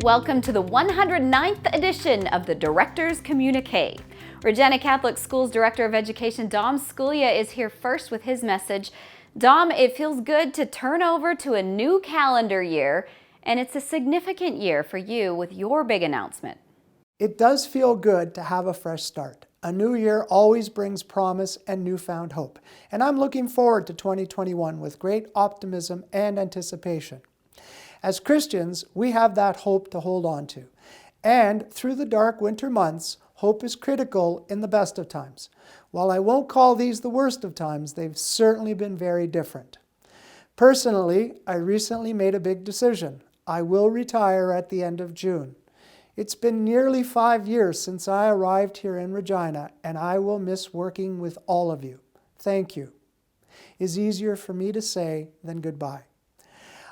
welcome to the 109th edition of the Director's Communiqué. Regina Catholic Schools Director of Education Dom Sculia is here first with his message. Dom, it feels good to turn over to a new calendar year, and it's a significant year for you with your big announcement. It does feel good to have a fresh start. A new year always brings promise and newfound hope, and I'm looking forward to 2021 with great optimism and anticipation. As Christians, we have that hope to hold on to. And through the dark winter months, hope is critical in the best of times. While I won't call these the worst of times, they've certainly been very different. Personally, I recently made a big decision. I will retire at the end of June. It's been nearly 5 years since I arrived here in Regina, and I will miss working with all of you. Thank you. Is easier for me to say than goodbye.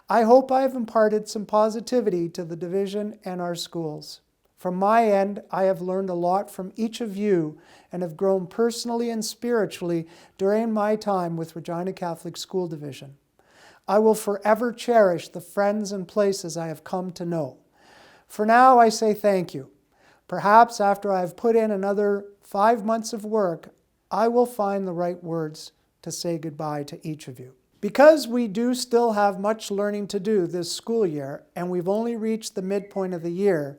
I hope I have imparted some positivity to the division and our schools. From my end, I have learned a lot from each of you and have grown personally and spiritually during my time with Regina Catholic School Division. I will forever cherish the friends and places I have come to know. For now, I say thank you. Perhaps after I have put in another 5 months of work, I will find the right words to say goodbye to each of you. Because we do still have much learning to do this school year, and we've only reached the midpoint of the year,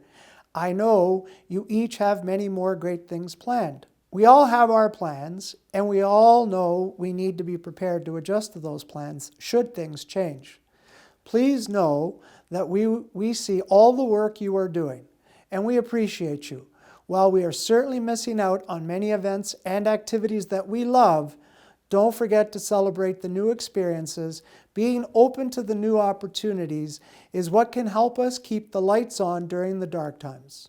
I know you each have many more great things planned. We all have our plans, and we all know we need to be prepared to adjust to those plans should things change. Please know that we see all the work you are doing, and we appreciate you. While we are certainly missing out on many events and activities that we love, don't forget to celebrate the new experiences. Being open to the new opportunities is what can help us keep the lights on during the dark times.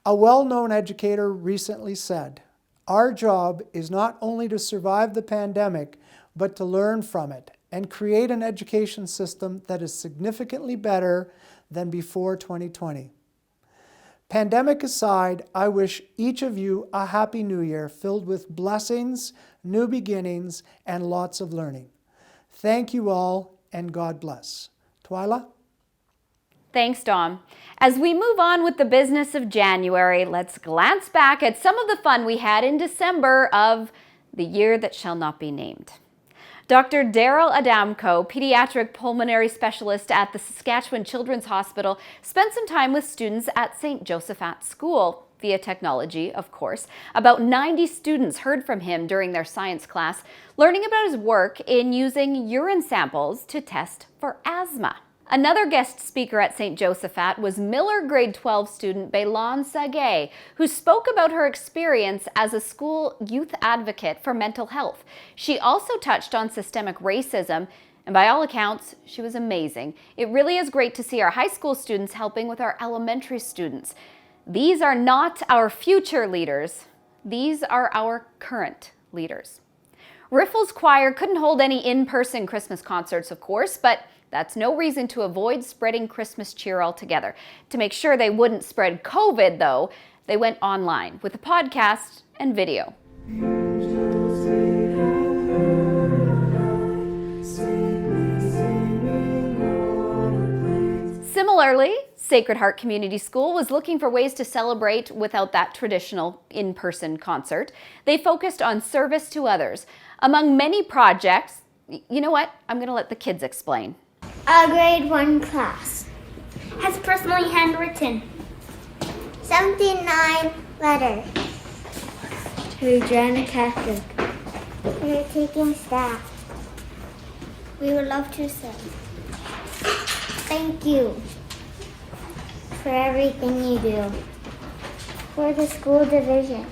A well-known educator recently said, "Our job is not only to survive the pandemic, but to learn from it and create an education system that is significantly better than before 2020. Pandemic aside, I wish each of you a happy new year filled with blessings, new beginnings, and lots of learning. Thank you all, and God bless." Twyla? Thanks, Dom. As we move on with the business of January, let's glance back at some of the fun we had in December of the year that shall not be named. Dr. Daryl Adamko, pediatric pulmonary specialist at the Saskatchewan Children's Hospital, spent some time with students at St. Josephat School, via technology, of course. About 90 students heard from him during their science class, learning about his work in using urine samples to test for asthma. Another guest speaker at St. Josephat was Miller grade 12 student Beilan Sagay, who spoke about her experience as a school youth advocate for mental health. She also touched on systemic racism, and by all accounts, she was amazing. It really is great to see our high school students helping with our elementary students. These are not our future leaders. These are our current leaders. Riffle's choir couldn't hold any in-person Christmas concerts, of course, but that's no reason to avoid spreading Christmas cheer altogether. To make sure they wouldn't spread COVID, though, they went online with a podcast and video. Similarly, Sacred Heart Community School was looking for ways to celebrate without that traditional in-person concert. They focused on service to others. Among many projects, you know what? I'm going to let the kids explain. A grade 1 class has personally handwritten 79 letters to Regina Catholic. We are taking staff. We would love to say thank you for everything you do for the school division.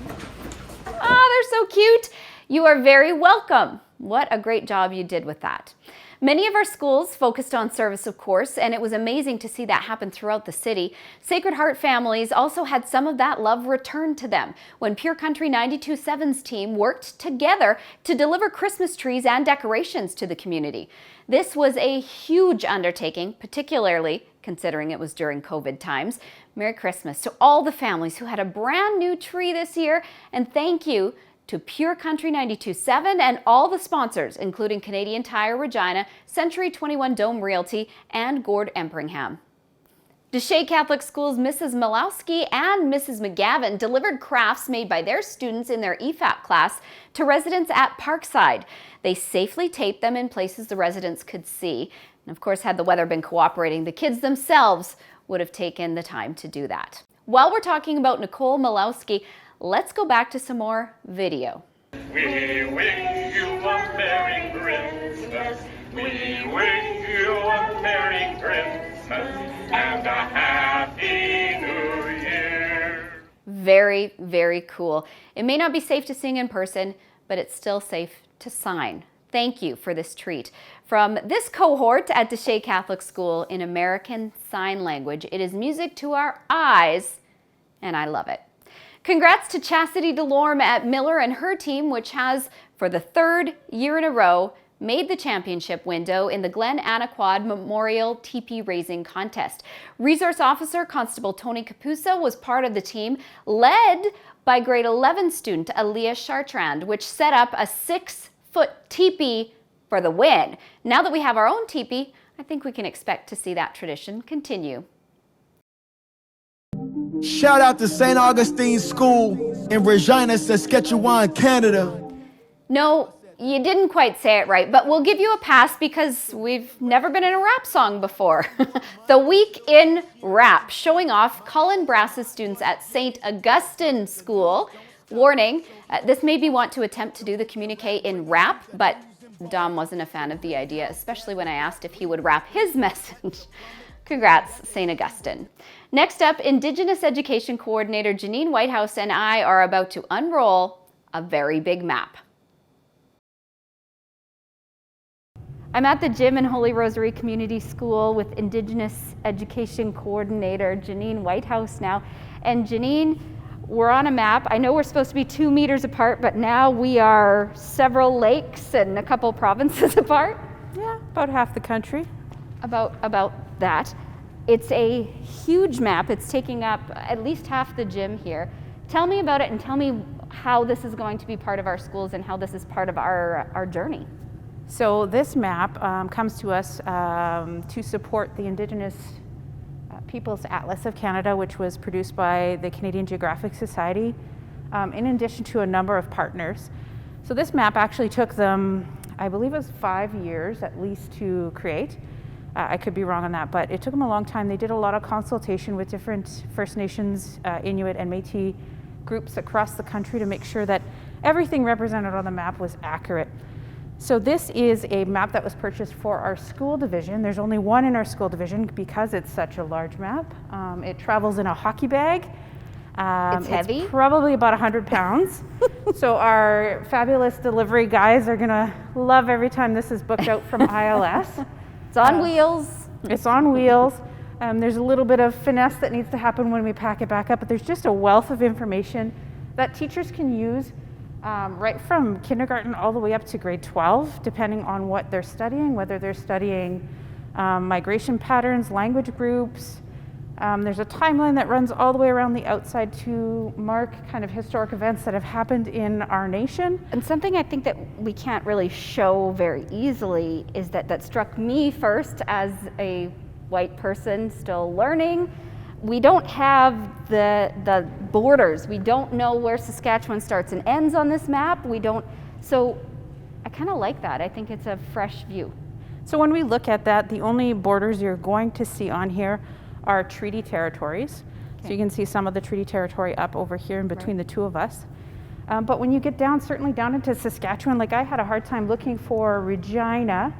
Oh, they're so cute. You are very welcome. What a great job you did with that. Many of our schools focused on service, of course, and it was amazing to see that happen throughout the city. Sacred Heart families also had some of that love returned to them when Pure Country 92.7's team worked together to deliver Christmas trees and decorations to the community. This was a huge undertaking, particularly considering it was during COVID times. Merry Christmas to all the families who had a brand new tree this year, and thank you to Pure Country 92.7 and all the sponsors, including Canadian Tire Regina, Century 21 Dome Realty, and Gord Emperingham. Deshay Catholic School's Mrs. Malowski and Mrs. McGavin delivered crafts made by their students in their EFAP class to residents at Parkside. They safely taped them in places the residents could see. And of course, had the weather been cooperating, the kids themselves would have taken the time to do that. While we're talking about Nicole Malowski, let's go back to some more video. We wish you a Merry Christmas. We wish you a Merry Christmas and a Happy New Year. Very, very cool. It may not be safe to sing in person, but it's still safe to sign. Thank you for this treat. From this cohort at Deshay Catholic School in American Sign Language, it is music to our eyes, and I love it. Congrats to Chastity Delorme at Miller and her team, which has, for the third year in a row, made the championship window in the Glen Anaquad Memorial Teepee Raising Contest. Resource Officer Constable Tony Capuso was part of the team, led by grade 11 student Aaliyah Chartrand, which set up a 6-foot teepee for the win. Now that we have our own teepee, I think we can expect to see that tradition continue. Shout out to St. Augustine School in Regina, Saskatchewan, Canada. No, you didn't quite say it right, but we'll give you a pass because we've never been in a rap song before. The Week in Rap, showing off Colin Brass's students at St. Augustine School. Warning, this made me want to attempt to do the Communiqué in rap, but Dom wasn't a fan of the idea, especially when I asked if he would rap his message. Congrats, St. Augustine. Next up, Indigenous Education Coordinator Janine Whitehouse and I are about to unroll a very big map. I'm at the gym in Holy Rosary Community School with Indigenous Education Coordinator Janine Whitehouse now. And Janine, we're on a map. I know we're supposed to be 2 meters apart, but now we are several lakes and a couple provinces apart. Yeah, about half the country. About that. It's a huge map. It's taking up at least half the gym here. Tell me about it and tell me how this is going to be part of our schools and how this is part of our journey. So this map comes to us to support the Indigenous Peoples Atlas of Canada, which was produced by the Canadian Geographic Society, in addition to a number of partners. So this map actually took them, I believe it was 5 years at least to create. I could be wrong on that, but it took them a long time. They did a lot of consultation with different First Nations, Inuit and Métis groups across the country to make sure that everything represented on the map was accurate. So this is a map that was purchased for our school division. There's only one in our school division because it's such a large map. It travels in a hockey bag. It's heavy? It's probably about 100 pounds. So our fabulous delivery guys are gonna love every time this is booked out from ILS. It's on wheels. It's on wheels. There's a little bit of finesse that needs to happen when we pack it back up, but there's just a wealth of information that teachers can use right from kindergarten all the way up to grade 12, depending on what they're studying, whether they're studying migration patterns, language groups. There's a timeline that runs all the way around the outside to mark kind of historic events that have happened in our nation. And something I think that we can't really show very easily is that struck me first as a white person still learning. We don't have the borders. We don't know where Saskatchewan starts and ends on this map. So I kind of like that. I think it's a fresh view. So when we look at that, the only borders you're going to see on here are treaty territories. Okay. So you can see some of the treaty territory up over here in between the two of us. But when you get down, certainly down into Saskatchewan, like I had a hard time looking for Regina,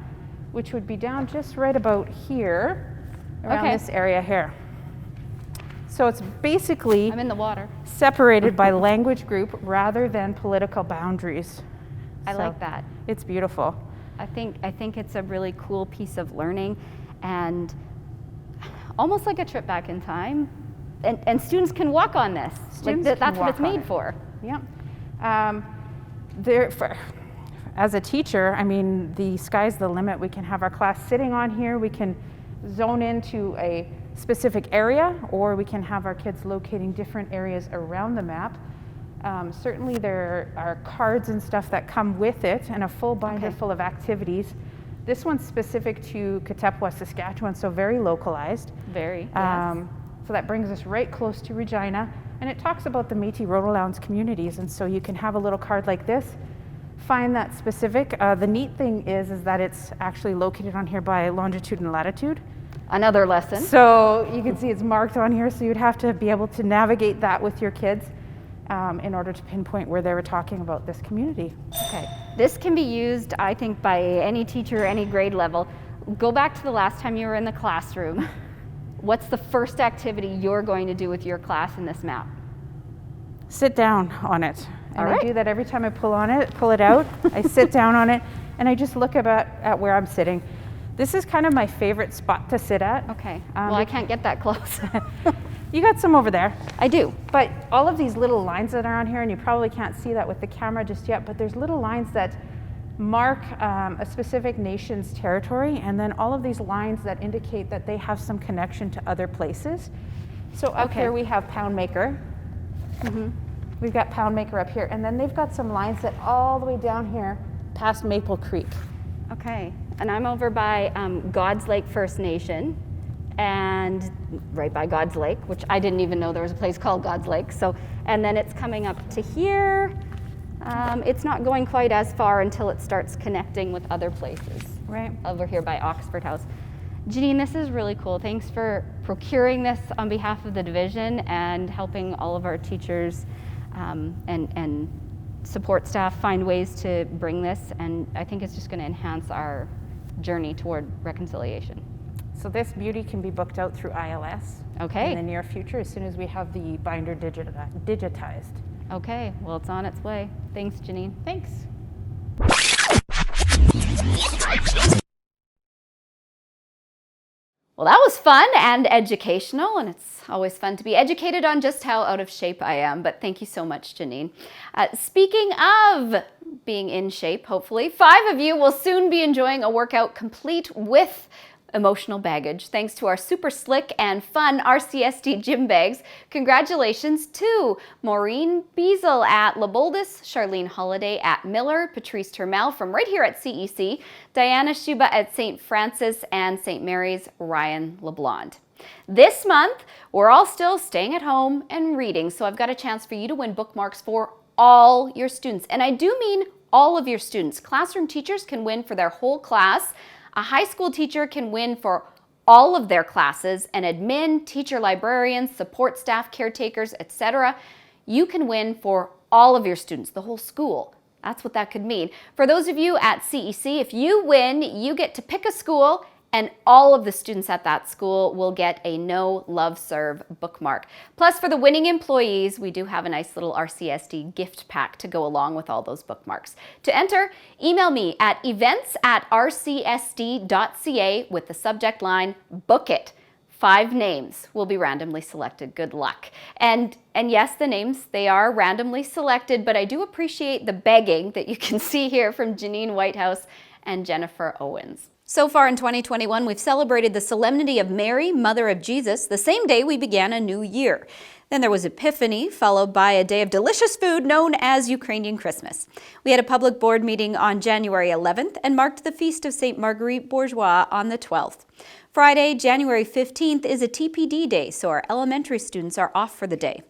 which would be down just right about here, around this area here. So it's basically I'm in the water. Separated by language group rather than political boundaries. I like that. It's beautiful. I think it's a really cool piece of learning and almost like a trip back in time. And students can walk on this. That's what it's made for. Yeah. As a teacher, I mean, the sky's the limit. We can have our class sitting on here. We can zone into a specific area, or we can have our kids locating different areas around the map. Certainly there are cards and stuff that come with it and a full binder full of activities This one's specific to Katepwa, Saskatchewan, so very localized. Very, yes. So that brings us right close to Regina, and it talks about the Métis Rhodollands communities, and so you can have a little card like this, find that specific. The neat thing is that it's actually located on here by longitude and latitude. Another lesson. So you can see it's marked on here, so you'd have to be able to navigate that with your kids in order to pinpoint where they were talking about this community. Okay. This can be used, I think, by any teacher, any grade level. Go back to the last time you were in the classroom. What's the first activity you're going to do with your class in this map? Sit down on it. And All right. I do that every time I pull it out. I sit down on it, and I just look at where I'm sitting. This is kind of my favorite spot to sit at. Okay. Well, I can't get that close. You got some over there. I do. But all of these little lines that are on here, and you probably can't see that with the camera just yet, but there's little lines that mark a specific nation's territory, and then all of these lines that indicate that they have some connection to other places. So up here we have Poundmaker. We've got Poundmaker up here, and then they've got some lines that all the way down here past Maple Creek. Okay. And I'm over by God's Lake First Nation, and right by God's Lake, which I didn't even know there was a place called God's Lake. So, and then it's coming up to here. It's not going quite as far until it starts connecting with other places. Right. Over here by Oxford House. Janine, this is really cool. Thanks for procuring this on behalf of the division and helping all of our teachers and support staff find ways to bring this. And I think it's just going to enhance our journey toward reconciliation. So this beauty can be booked out through ILS Okay. in the near future as soon as we have the binder digitized. Okay, well, it's on its way. Thanks, Janine. Thanks. Well, that was fun and educational, and it's always fun to be educated on just how out of shape I am, but thank you so much, Janine. Speaking of being in shape, hopefully, 5 of you will soon be enjoying a workout complete with emotional baggage, thanks to our super slick and fun RCSD gym bags. Congratulations to Maureen Beazle at La Boldis, Charlene Holiday at Miller, Patrice Termel from right here at CEC, Diana Shuba at St. Francis and St. Mary's, Ryan LeBlond. This month, we're all still staying at home and reading, so I've got a chance for you to win bookmarks for all your students. And I do mean all of your students. Classroom teachers can win for their whole class. A high school teacher can win for all of their classes, and admin, teacher librarians, support staff, caretakers, etc. You can win for all of your students, the whole school. That's what that could mean. For those of you at CEC, if you win, you get to pick a school, and all of the students at that school will get a No Love Serve bookmark. Plus, for the winning employees, we do have a nice little RCSD gift pack to go along with all those bookmarks. To enter, email me at events@rcsd.ca with the subject line, Book It. 5 names will be randomly selected. Good luck. And yes, the names, they are randomly selected, but I do appreciate the begging that you can see here from Janine Whitehouse and Jennifer Owens. So far in 2021, we've celebrated the solemnity of Mary, Mother of Jesus, the same day we began a new year. Then there was Epiphany, followed by a day of delicious food known as Ukrainian Christmas. We had a public board meeting on January 11th and marked the feast of St. Marguerite Bourgeois on the 12th. Friday, January 15th is a TPD day, so our elementary students are off for the day.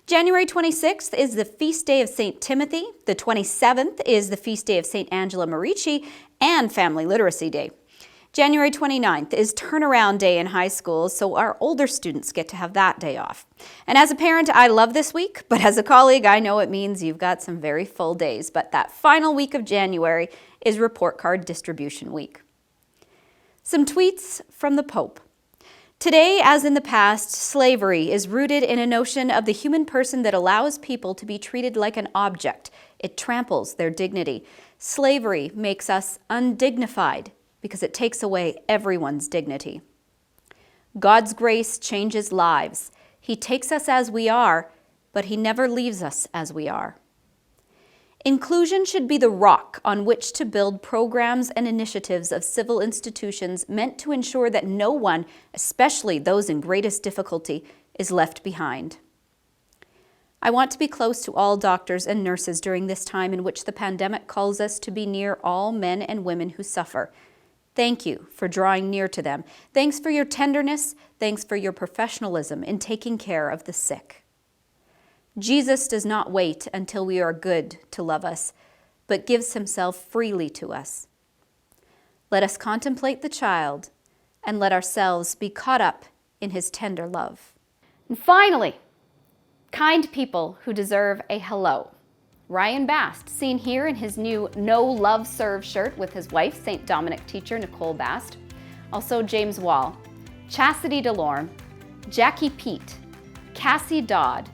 January 26th is the feast day of St. Timothy. The 27th is the feast day of St. Angela Merici and Family Literacy Day. January 29th is turnaround day in high school, so our older students get to have that day off. And as a parent, I love this week, but as a colleague, I know it means you've got some very full days. But that final week of January is report card distribution week. Some tweets from the Pope. Today, as in the past, slavery is rooted in a notion of the human person that allows people to be treated like an object. It tramples their dignity. Slavery makes us undignified, because it takes away everyone's dignity. God's grace changes lives. He takes us as we are, but He never leaves us as we are. Inclusion should be the rock on which to build programs and initiatives of civil institutions meant to ensure that no one, especially those in greatest difficulty, is left behind. I want to be close to all doctors and nurses during this time in which the pandemic calls us to be near all men and women who suffer. Thank you for drawing near to them. Thanks for your tenderness. Thanks for your professionalism in taking care of the sick. Jesus does not wait until we are good to love us, but gives himself freely to us. Let us contemplate the child and let ourselves be caught up in his tender love. And finally, kind people who deserve a hello. Ryan Bast, seen here in his new No Love Serve shirt with his wife, St. Dominic teacher Nicole Bast. Also James Wall, Chastity DeLorme, Jackie Pete, Cassie Dodd,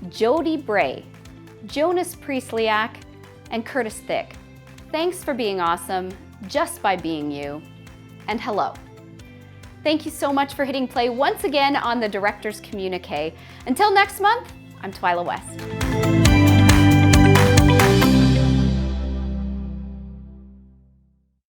Jody Bray, Jonas Priestlyak, and Curtis Thick. Thanks for being awesome, just by being you, and hello. Thank you so much for hitting play once again on the Director's Communique. Until next month, I'm Twyla West.